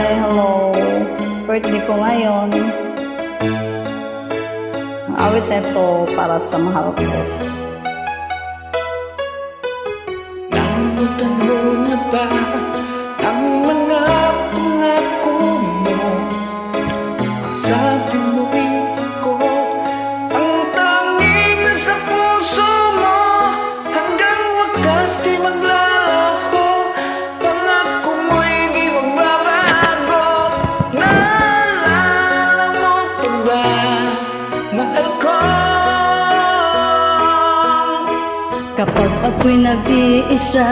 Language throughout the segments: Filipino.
Hi, hello. Birthday ko ngayon. Ang awit na ito para sa mahal ko. Nakalimutan mo na ba ang mga pangako mo? Sabi mo'y ako ang tanging nasa puso mo. Hanggang wakas di maglalaho, pangako mo'y di magbabago. Naalala mo pa ba, mahal ko? Kapag ako'y nag-iisa,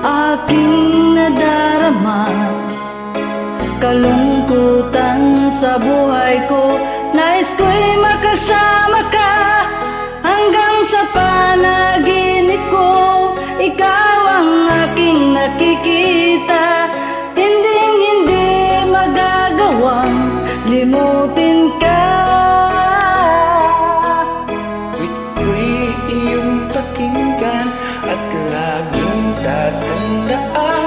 aking nadarama kalungkutan sa buhay ko. Nais ko'y makasama ka hanggang sa panaginip ko. Ikaw ang aking nakikita, hindi magagawang limutin ka. Iyong pakinggan at laging tatandaan,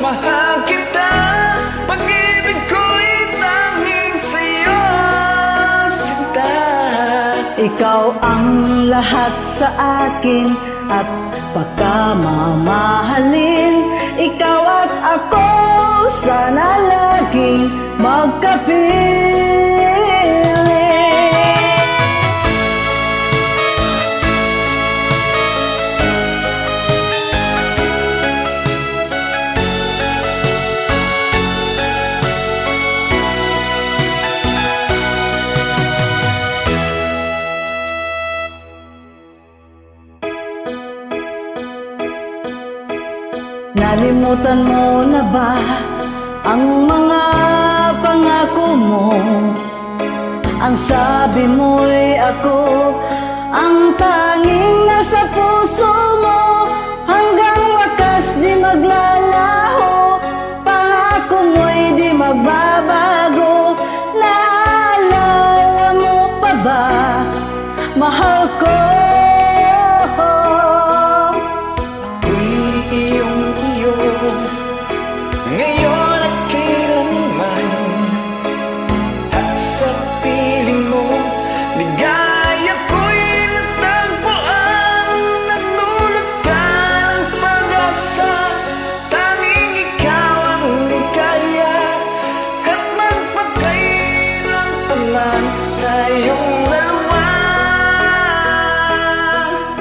mahal kita, pag-ibig ko'y tanging sa'yo, sinta. Ikaw ang lahat sa akin at pagkamamahalin. Ikaw at ako, sana laging magkapiling. Nalimutan mo na ba ang mga pangako mo? Ang sabi mo'y ako ang tanging nasa puso mo. Hanggang wakas di maglalaho, pangako mo'y di magbabago. Naalala mo pa ba, mahal ko? Ngayon at kailanman, at sa piling mo, ligaya ko'y natagpuan. Nagdulot ka ng pag-asa, tanging ikaw ang ligaya. At magpakailan pa man tayong dalawa.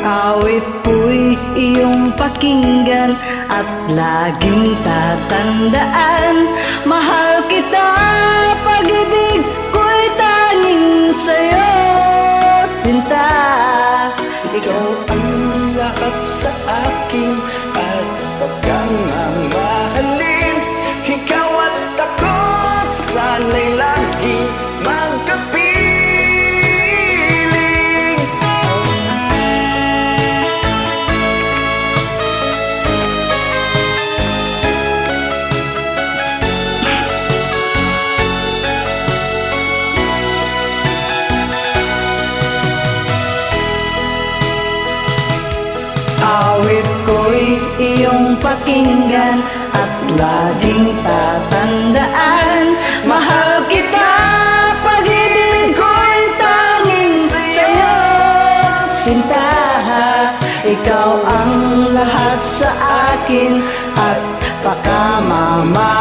Awit ko'y iyong pakinggan at laging tatandaan, mahal kita, pag-ibig ko'y tanging sa'yo, sinta. Ikaw ang lahat sa akin at pagkamamahalin. Ikaw at ako, sana'y lagi magkapiling. Awit ko'y iyong pakinggan at laging tatandaan, mahal kita, pag-ibig ko'y tanging sa'yo, sinta. Ikaw ang lahat sa akin at pakamamahal.